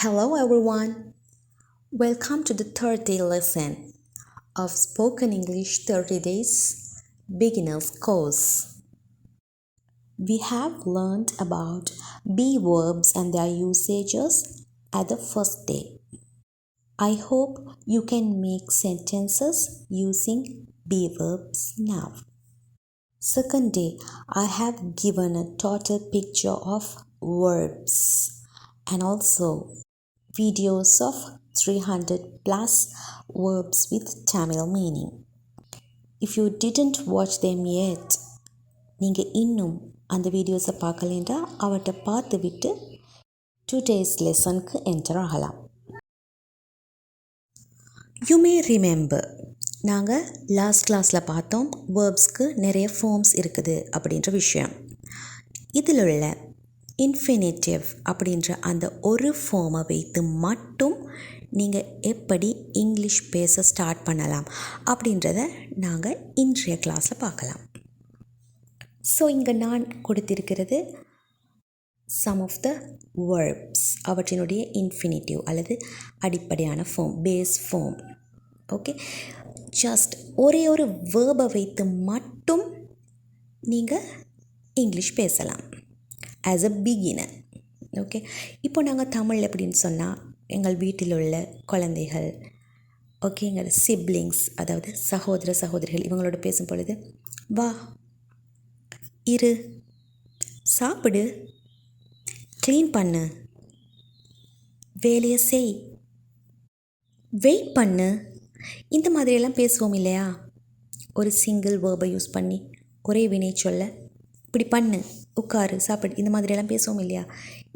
Hello everyone. Welcome to the third day lesson of Spoken English 30 Days Beginner's Course. We have learned about be verbs and their usages at the first day. I hope you can make sentences using be verbs now. Second day, I have given a total picture of verbs and also videos of 300 plus verbs with Tamil meaning. If you didn't watch them yet, நீங்கள் இன்னும் அந்த வீடியோஸை பார்க்கலேண்டா அவர்கிட்ட பார்த்து விட்டு today's லெசனுக்கு enter ஆகலாம். You may remember, நாங்கள் last கிளாஸில் பார்த்தோம் வேர்ப்ஸ்க்கு நிறைய ஃபார்ம்ஸ் இருக்குது அப்படின்ற விஷயம். இதில் உள்ள இன்ஃபினிட்டிவ் அப்படின்ற அந்த ஒரு ஃபார்மை வைத்து மட்டும் நீங்கள் எப்படி இங்கிலீஷ் பேச ஸ்டார்ட் பண்ணலாம் அப்படின்றத நாங்கள் இன்றைய கிளாஸில் பார்க்கலாம். ஸோ இங்கே நான் கொடுத்திருக்கிறது சம் ஆஃப் த வேர்ப்ஸ், அவற்றினுடைய இன்ஃபினிட்டிவ் அல்லது அடிப்படையான form, base form. Okay, just ஒரே ஒரு வேர்பை வைத்து மட்டும் நீங்கள் இங்கிலீஷ் பேசலாம் ஆஸ் அ பிகினர். ஓகே, இப்போ நாங்கள் தமிழ் எப்படின்னு சொன்னால் எங்கள் வீட்டில் உள்ள குழந்தைகள், ஓகே, எங்கள் சிப்ளிங்ஸ், அதாவது சகோதர சகோதரிகள், இவங்களோட பேசும் பொழுது வா, இரு, சாப்பிடு, க்ளீன் பண்ணு, வேலையை செய், வெயிட் பண்ணு, இந்த மாதிரியெல்லாம் பேசுவோம் இல்லையா? ஒரு சிங்கிள் வேர்பை யூஸ் பண்ணி ஒரே வினை சொல்ல இப்படி பண்ணு, உட்காரு, சாப்பிடு, இந்த மாதிரியெல்லாம் பேசுவோம் இல்லையா?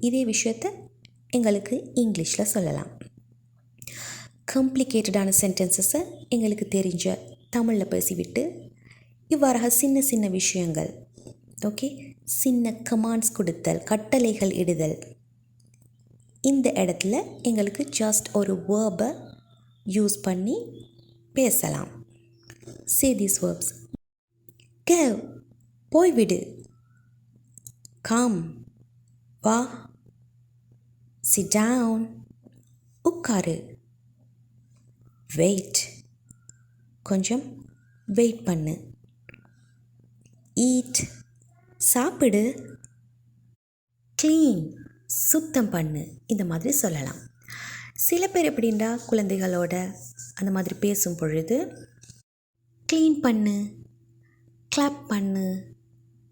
இதே விஷயத்தை எங்களுக்கு இங்கிலீஷில் சொல்லலாம். காம்ப்ளிகேட்டடான சென்டென்சஸை எங்களுக்கு தெரிஞ்ச தமிழில் பேசிவிட்டு இவ்வாறாக சின்ன சின்ன விஷயங்கள், ஓகே, சின்ன கமாண்ட்ஸ் கொடுத்தல், கட்டளைகள் இடுதல், இந்த இடத்துல எங்களுக்கு ஜஸ்ட் ஒரு வேர்பை யூஸ் பண்ணி பேசலாம். சே தீஸ் வேர்ப்ஸ். கோ, போய்விடு. கம், வா. சிட் டவுன், உட்காரு. வெயிட், கொஞ்சம் வெயிட் பண்ணு. ஈட், சாப்பிடு. க்ளீன், சுத்தம் பண்ணு, இந்த மாதிரி சொல்லலாம். சில பேர் எப்படின்னா குழந்தைகளோட அந்த மாதிரி பேசும் பொழுது க்ளீன் பண்ணு, கிளாப் பண்ணு,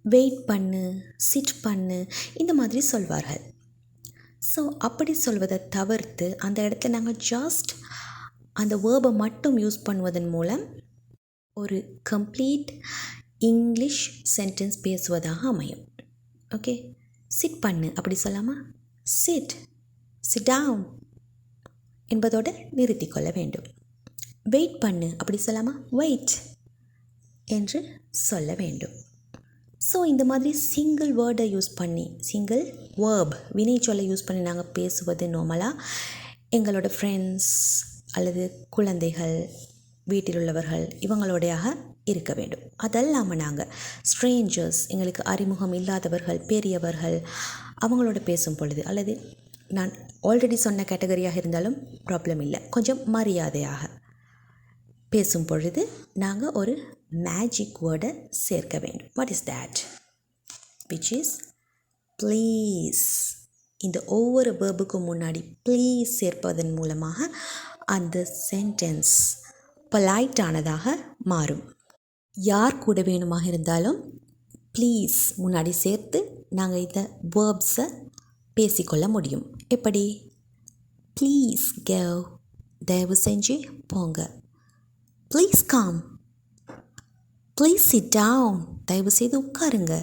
வெயிட் பண்ணு, சிட் பண்ணு, இந்த மாதிரி சொல்வார்கள். ஸோ அப்படி சொல்வதை தவிர்த்து அந்த இடத்துல நாங்கள் ஜஸ்ட் அந்த வேர்பை மட்டும் யூஸ் பண்ணுவதன் மூலம் ஒரு கம்ப்ளீட் இங்கிலீஷ் சென்டென்ஸ் பேசுவதாக அமையும். ஓகே, சிட் பண்ணு அப்படி சொல்லாமா? சிட், சிட் டவுன் என்பதோடு நிறுத்தி கொள்ள வேண்டும். வெயிட் பண்ணு அப்படி சொல்லாமா? வெயிட் என்று சொல்ல வேண்டும். ஸோ இந்த மாதிரி சிங்கிள் வேர்டை யூஸ் பண்ணி, சிங்கிள் வேர்ப், வினை சொல்லை யூஸ் பண்ணி நாங்கள் பேசுவது நார்மலாக எங்களோட ஃப்ரெண்ட்ஸ் அல்லது குழந்தைகள், வீட்டில் உள்ளவர்கள், இவங்களோடையாக இருக்க வேண்டும். அதெல்லாமல் நாங்கள் ஸ்ட்ரேஞ்சர்ஸ், எங்களுக்கு அறிமுகம் இல்லாதவர்கள், பெரியவர்கள், அவங்களோட பேசும் பொழுது, அல்லது நான் ஆல்ரெடி சொன்ன கேட்டகரியாக இருந்தாலும் ப்ராப்ளம் இல்லை, கொஞ்சம் மரியாதையாக பேசும் பொழுது நாங்கள் ஒரு மேஜிக் வேர்டை சேர்க்க வேண்டும். What is that? Which is please. இந்த ஒவ்வொரு வேர்புக்கும் முன்னாடி ப்ளீஸ் சேர்ப்பதன் மூலமாக அந்த சென்டென்ஸ் பொலைட்டானதாக மாறும். யார் கூட வேணுமாக இருந்தாலும் ப்ளீஸ் முன்னாடி சேர்த்து நாங்கள் இந்த வேர்ப்ஸை பேசிக்கொள்ள முடியும். எப்படி? ப்ளீஸ் கோ, தயவு செஞ்சு போங்க. Please come, please sit down, தயவு செய்து உட்காருங்க.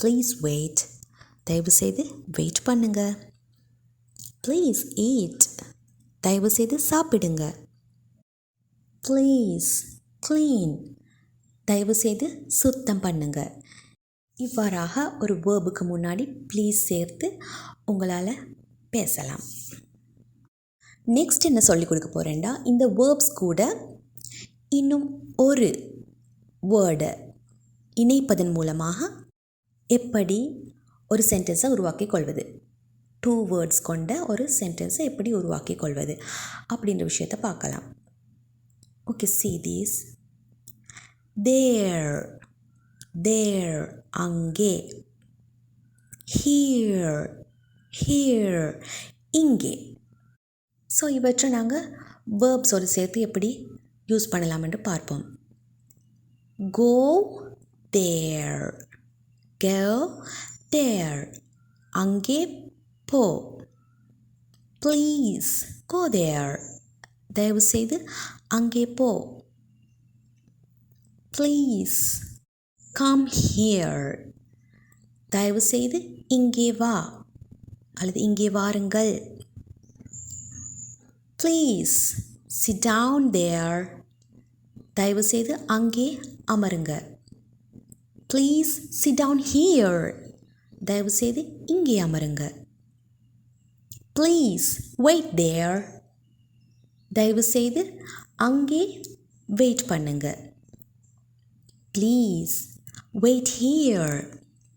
ப்ளீஸ் வெயிட், தயவு செய்து வெயிட் பண்ணுங்க. ப்ளீஸ் ஈட், தயவு செய்து சாப்பிடுங்க. ப்ளீஸ் க்ளீன், தயவு செய்து சுத்தம் பண்ணுங்க. இவ்வாறாக ஒரு வேர்புக்கு முன்னாடி ப்ளீஸ் சேர்த்து உங்களால் பேசலாம். நெக்ஸ்ட் என்ன சொல்லிக் கொடுக்க போகிறேன்டா, இந்த வேர்ப்ஸ் கூட இன்னும் ஒரு வேர்டை இணைப்பதன் மூலமாக எப்படி ஒரு சென்டென்ஸை உருவாக்கி கொள்வது. 2 வேர்ட்ஸ் கொண்ட ஒரு சென்டென்ஸை எப்படி உருவாக்கி கொள்வது அப்படின்ற விஷயத்தை பார்க்கலாம். Okay, see this. There, there, அங்கே. Here, here, இங்கே. ஸோ இவற்றை நாங்கள் வேர்ப்ஸோடு சேர்த்து எப்படி யூஸ் பண்ணலாம் என்று பார்ப்போம். Go there, go there, அங்கே போ. Please go there, தயவு செய்து அங்கே போ. Please come here, தயவு செய்து இங்கே வா அல்லது இங்கே வாருங்கள். Please sit down there, தயவு செய்து அங்கே அமருங்க. Please sit down here, தயவு செய்து இங்கே அமருங்க. Please wait there, தயவு செய்து அங்கே வெயிட் பண்ணுங்க. Please wait here,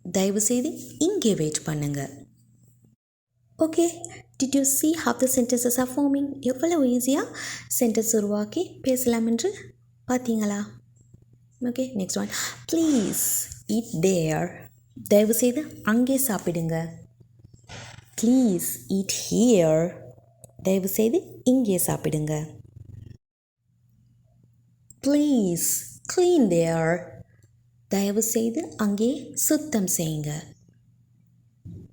தயவு செய்து இங்கே வெயிட் பண்ணுங்க. Okay, did you see how the sentences are forming? எவ்வளவு ஈஸியாக சென்டென்ஸ் உருவாக்கி பேசலாம் என்று பார்த்தீங்களா? Okay, next one. Please eat there, தயவு செய்து அங்கே சாப்பிடுங்க. ப்ளீஸ் eat here, தயவு செய்து இங்கே சாப்பிடுங்க. ப்ளீஸ் clean there, தயவு செய்து அங்கே சுத்தம் செய்யுங்க.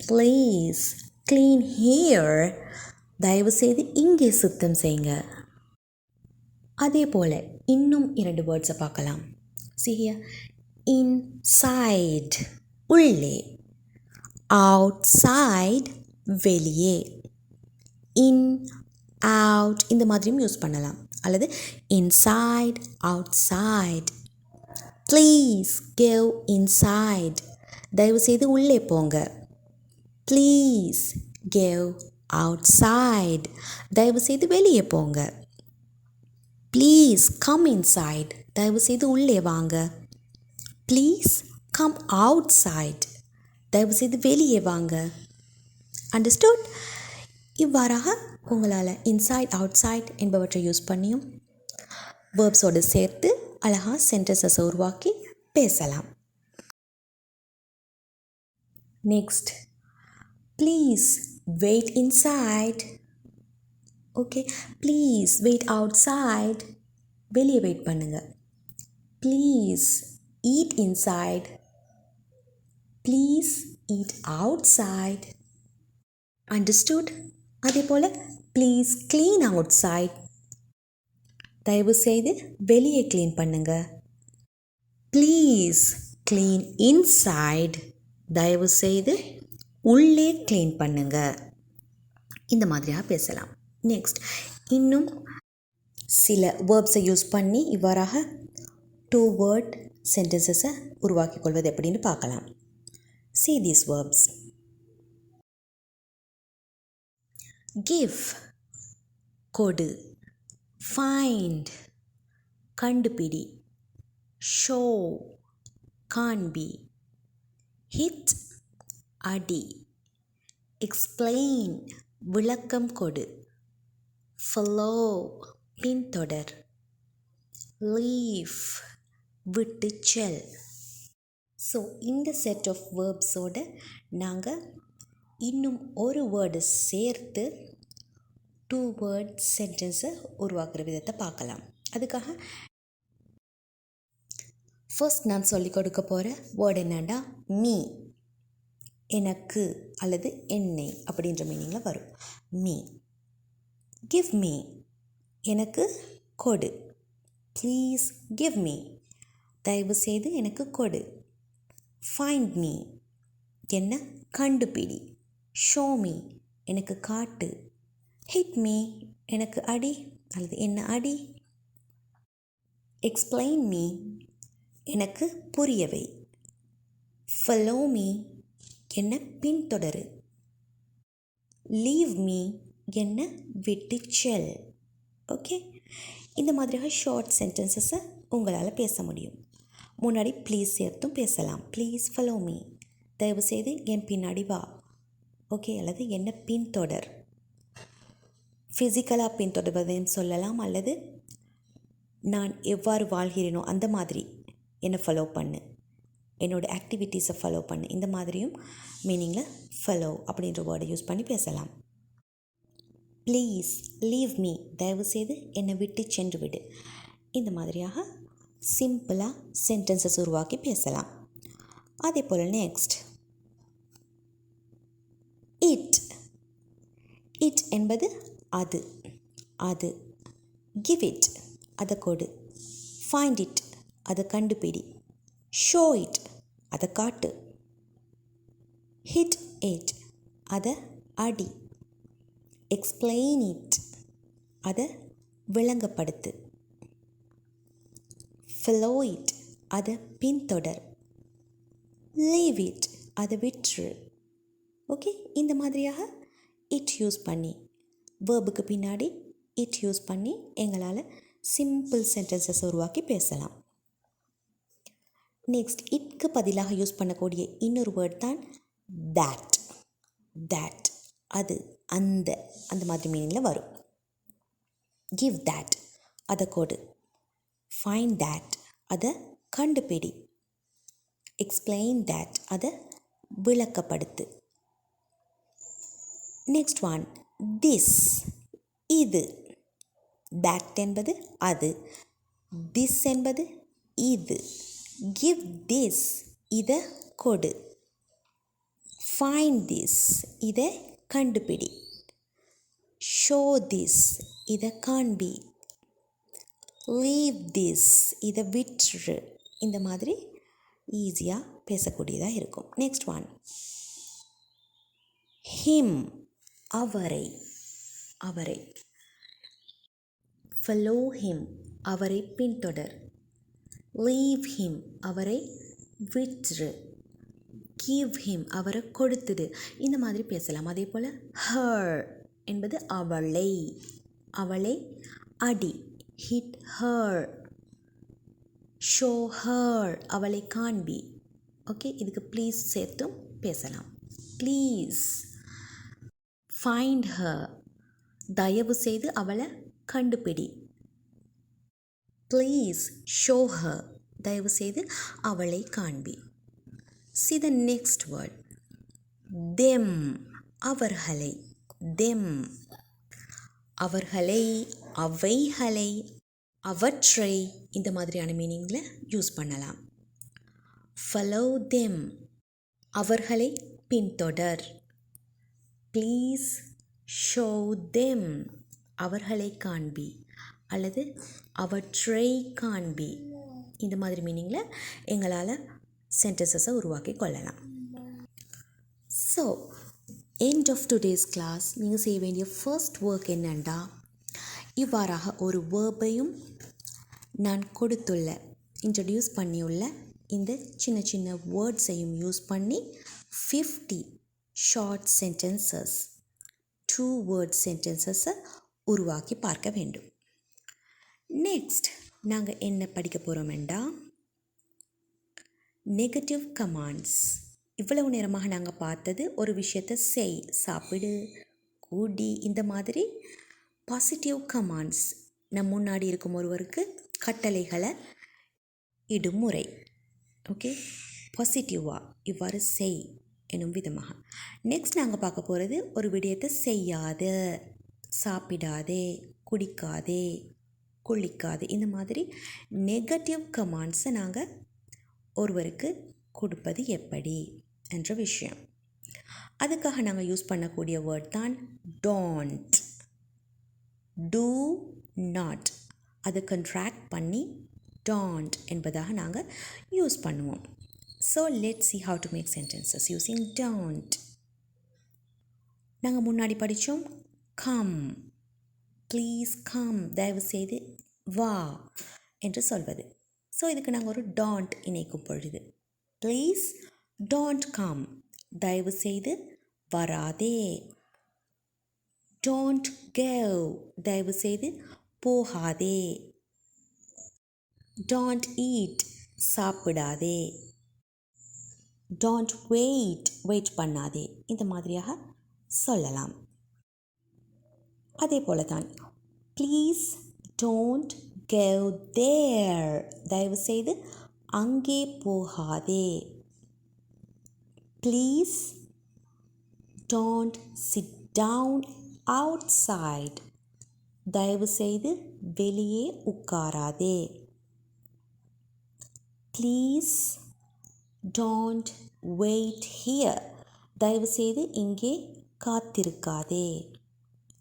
ப்ளீஸ் clean here, தயவு செய்து இங்கே சுத்தம் செய்யுங்க. அதே போல் இன்னும் 2 வேர்ட்ஸை பார்க்கலாம். See here. Inside, உள்ளே. Outside, வெளியே. In, out, இந்த மாதிரியும் யூஸ் பண்ணலாம். அல்லது inside, outside. Please go inside, தயவு செய்து உள்ளே போங்க. Please go outside, தயவு செய்து வெளியே போங்க. Please come inside, தயவு செய்து உள்ளே வாங்க. Please come outside, தயவு செய்து வெளியே வாங்க. Understood? இவ்வாறாக உங்களால் இன்சைட் அவுட்சைட் என்பவற்றை யூஸ் பண்ணியும் வேர்ப்ஸோடு சேர்த்து அழகாக சென்டென்சஸை உருவாக்கி பேசலாம். Next, please wait inside. Okay, please wait outside, வெளியே வெயிட் பண்ணுங்கள். Please eat inside, please eat outside. Understood? அதே போல் ப்ளீஸ் க்ளீன் அவுட்சைட், தயவு செய்து வெளியே க்ளீன் பண்ணுங்க. ப்ளீஸ் க்ளீன் இன்சைட், தயவு செய்து உள்ளே க்ளீன் பண்ணுங்க. இந்த மாதிரியாக பேசலாம். நெக்ஸ்ட், இன்னும் சில வேர்ப்ஸை யூஸ் பண்ணி இவ்வாறாக 2 வேர்ட் சென்டென்சஸை உருவாக்கி கொள்வது எப்படின்னு பார்க்கலாம். See these verbs. Give, கொடு. Find, கண்டுபிடி. Show, காண்பி. Hit, அடி. Explain, விளக்கம் கொடு. Follow, பின்தொடர். Leave, விட்டு செல். ஸோ இந்த செட் ஆஃப் வேர்ப்ஸோடு நாங்கள் இன்னும் ஒரு வேர்டு சேர்த்து 2 வேர்ட் சென்டென்ஸை உருவாக்குற விதத்தை பார்க்கலாம். அதுக்காக ஃபர்ஸ்ட் நான் சொல்லிக் கொடுக்க போகிற வேர்டு என்னன்னா மீ, எனக்கு அல்லது என்னை அப்படின்ற மீனிங்கில் வரும். மீ. கிவ் மீ, எனக்கு கொடு. ப்ளீஸ் கிவ் மீ, தயவு செய்து எனக்கு கொடு. ஃபைண்ட் மீ, என்ன கண்டுபிடி. ஷோ மீ, எனக்கு காட்டு. ஹிட் மீ, எனக்கு அடி அல்லது என்ன அடி. எக்ஸ்பிளைன் மீ, எனக்கு புரியவை. ஃபாலோ மீ, என்ன பின்தொடரு. லீவ் மீ, என்ன விட்டு செல். ஓகே, இந்த மாதிரியாக ஷார்ட் சென்டென்சஸை உங்களால் பேச முடியும். முன்னாடி ப்ளீஸ் சேர்த்தும் பேசலாம். ப்ளீஸ் ஃபாலோ மீ, தயவு செய்து என் பின்னாடி வா. ஓகே, அல்லது என்னை பின்தொடர். ஃபிசிக்கலாக பின்தொடர்வதையும் சொல்லலாம், அல்லது நான் எவ்வாறு வாழ்கிறேனோ அந்த மாதிரி என்னை ஃபாலோ பண்ணு, என்னோடய ஆக்டிவிட்டீஸை ஃபாலோ பண்ணு, இந்த மாதிரியும் மீனிங்கில் ஃபாலோ அப்படின்ற வேர்டை யூஸ் பண்ணி பேசலாம். ப்ளீஸ் லீவ் மீ, தயவு செய்து என்னை விட்டு சென்று விடு. இந்த மாதிரியாக சிம்பிளாக சென்டென்சஸ் உருவாக்கி பேசலாம். அதே போல் நெக்ஸ்ட் இட். இட் என்பது அது, அது. கிவ் இட், அதை கொடு. ஃபைண்ட் இட், அதை கண்டுபிடி. ஷோ இட், அதை காட்டு. ஹிட் இட், அதை அடி. எக்ஸ்பிளைன் இட், அதை விளங்கப்படுத்து. ஃபாலோ இட், அதை பின்தொடர். லீவ் இட், அதை விற்று. ஓகே, இந்த மாதிரியாக இட் யூஸ் பண்ணி, வேர்புக்கு பின்னாடி இட் யூஸ் பண்ணி எங்களால் சிம்பிள் சென்டென்சஸ் உருவாக்கி பேசலாம். நெக்ஸ்ட், இட்க்கு பதிலாக யூஸ் பண்ணக்கூடிய இன்னொரு வேர்ட் தான் that. that, அது, அந்த மாதிரி மீனிங்கில் வரும். give that, அதை கொடு. find that, அதை கண்டுபிடி. explain that, அதை விளக்கப்படுத்து. நெக்ஸ்ட் ஒன் this, இது. that என்பது அது, this என்பது இது. give this, இதை கொடு. find this, இதை கண்டுபிடி. show this, இதை காண்பி. leave this, இதை விற்று. இந்த மாதிரி ஈஸியாக பேசக்கூடியதாக இருக்கும். நெக்ஸ்ட் ஒன் him, அவரை, அவரை. follow him, அவரை பின்தொடர். leave him, அவரை விற்று. give him, அவரை கொடுத்துடு. இந்த மாதிரி பேசலாம். அதே போல் her என்பது அவளை, அவளை அடி. hit her. show her, அவளை காண்பி. ஓகே, இதுக்கு ப்ளீஸ் சேர்த்தும் பேசலாம். ப்ளீஸ் find her, தயவு செய்து அவளை கண்டுபிடி. ப்ளீஸ் show her, தயவு செய்து அவளை காண்பி. See the next word. them, அவர்களை. them, அவர்களை, அவைகளை, அவற்றை, இந்த மாதிரியான மீனிங்கில் யூஸ் பண்ணலாம். follow them, அவர்களை பின்தொடர். ப்ளீஸ் show them, அவர்களை காண்பி அல்லது அவற்றை காண்பி. இந்த மாதிரி மீனிங்கில் எங்களால் சென்டென்சஸை உருவாக்கி கொள்ளலாம். So end of today's class நீங்கள் செய்ய வேண்டிய ஃபர்ஸ்ட் ஒர்க் என்னென்னா, இவ்வாறாக ஒரு வேர்பையும் நான் கொடுத்துள்ள இன்ட்ரடியூஸ் பண்ணியுள்ள இந்த சின்ன சின்ன வேர்ட்ஸையும் யூஸ் பண்ணி 50 ஷார்ட் சென்டென்சஸ், 2 வேர்ட் சென்டென்சஸை உருவாக்கி பார்க்க வேண்டும். நெக்ஸ்ட் நாங்கள் என்ன படிக்க போகிறோமெண்டா, நெகட்டிவ் கமாண்ட்ஸ். இவ்வளவு நேரமாக நாங்கள் பார்த்தது ஒரு விஷயத்தை செய், சாப்பிடு, கூடி, இந்த மாதிரி பாசிட்டிவ் கமாண்ட்ஸ், நம் முன்னாடி இருக்கும் ஒருவருக்கு கட்டளைகளை இடும் முறை. ஓகே, பாசிட்டிவாக இவ்வாறு செய் எனும் விதமாக. நெக்ஸ்ட் நாங்கள் பார்க்க போகிறது ஒரு விடயத்தை செய்யாத, சாப்பிடாதே, குடிக்காதே, குளிக்காதே, இந்த மாதிரி நெகட்டிவ் கமாண்ட்ஸை நாங்கள் ஒருவருக்கு கொடுப்பது எப்படி என்ற விஷயம். அதுக்காக நாங்கள் யூஸ் பண்ணக்கூடிய வேர்ட் தான் டோன்ட். டூ நாட், அதை கண்ட்ராக்ட் பண்ணி டோன்ட் என்பதாக நாங்கள் யூஸ் பண்ணுவோம். So let's see how to make sentences using don't. நாங்கள் முன்னாடி படித்தோம் கம், ப்ளீஸ் கம், தயவு செய்து வா என்று சொல்வது. ஸோ இதுக்கு நாங்கள் ஒரு டாண்ட் இணைக்கும் பொழுது, ப்ளீஸ் டோன்ட் கம், தயவு செய்து வராதே. டோன்ட் கோ, தயவு செய்து போகாதே. டோன்ட் ஈட், சாப்பிடாதே. டோன்ட் வெயிட், வெயிட் பண்ணாதே. இந்த மாதிரியாக சொல்லலாம். அதே போல தான் ப்ளீஸ் டோன்ட் கோ தேர், தயவு செய்து அங்கே போகாதே. Please don't sit down outside, தயவு செய்து வெளியே உட்காராதே. ப்ளீஸ் டோன்ட் வெயிட் ஹியர், தயவு செய்து இங்கே காத்திருக்காதே.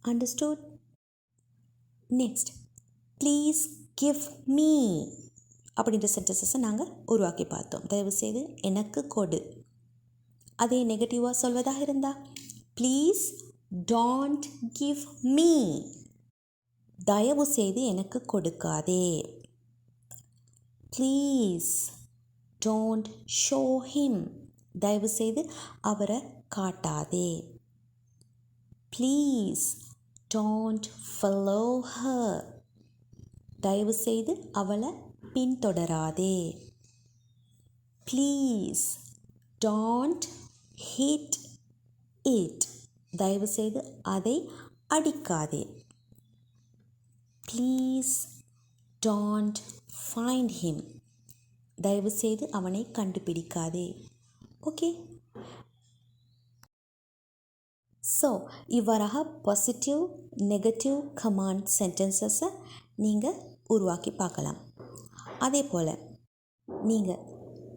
Understood? Next, please give me அப்படின்ற சென்டென்சஸை நாங்கள் உருவாக்கி பார்த்தோம். தயவு செய்து எனக்கு கொடு. அதே நெகட்டிவாக சொல்வதாக இருந்தால் ப்ளீஸ் டோன்ட் கிவ் மீ, தயவு செய்து எனக்கு கொடுக்காதே. ப்ளீஸ் டோன்ட் ஷோ ஹிம், தயவு செய்து அவரை காட்டாதே. ப்ளீஸ் டோன்ட் ஃபாலோ ஹர், தயவு செய்து அவளை பின்தொடராதே. ப்ளீஸ் டோன்ட் ஹிட் இட், தயவு செய்து அதை அடிக்காதே. ப்ளீஸ் டோன்ட் ஃபைண்ட் ஹிம், தயவு செய்து அவனை கண்டுபிடிக்காதே. ஓகே, ஸோ இவ்வாறாக பாசிட்டிவ் நெகட்டிவ் கமாண்ட் சென்டென்சஸை நீங்கள் உருவாக்கி பார்க்கலாம். அதே போல் நீங்கள்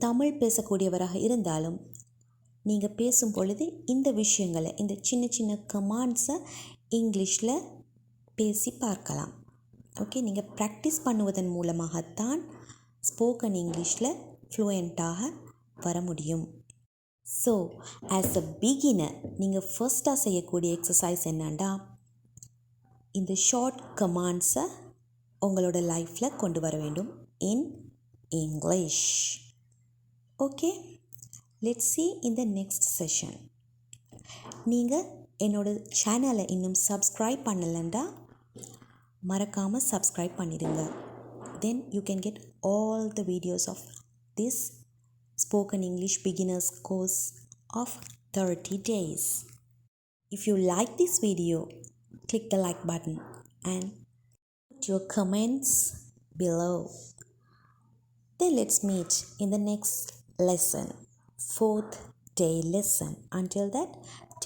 தமிழ் பேசக்கூடியவராக இருந்தாலும் நீங்கள் பேசும் பொழுது இந்த விஷயங்களை, இந்த சின்ன சின்ன கமாண்ட்ஸை இங்கிலீஷில் பேசி பார்க்கலாம். ஓகே, நீங்கள் ப்ராக்டிஸ் பண்ணுவதன் மூலமாகத்தான் ஸ்போக்கன் இங்கிலீஷில் ஃப்ளூயண்ட்டாக வர முடியும். ஸோ ஆஸ் அ பிகினர் நீங்கள் ஃபர்ஸ்ட்டாக செய்யக்கூடிய எக்ஸசைஸ் என்னன்னா, இந்த ஷார்ட் கமாண்ட்ஸை உங்களோட லைஃப்பில் கொண்டு வர வேண்டும் in English. Okay, let's see in the next session. நீங்கள் என்னோட சேனலை இன்னும் சப்ஸ்கிரைப் பண்ணலைண்டா மறக்காமல் சப்ஸ்கிரைப் பண்ணிடுங்க. Then you can get all the videos of this Spoken English Beginners course of 30 days. If you like this video, click the like button and put your comments below. Then let's meet in the next lesson, 4th day lesson. Until that,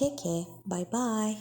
take care. Bye bye.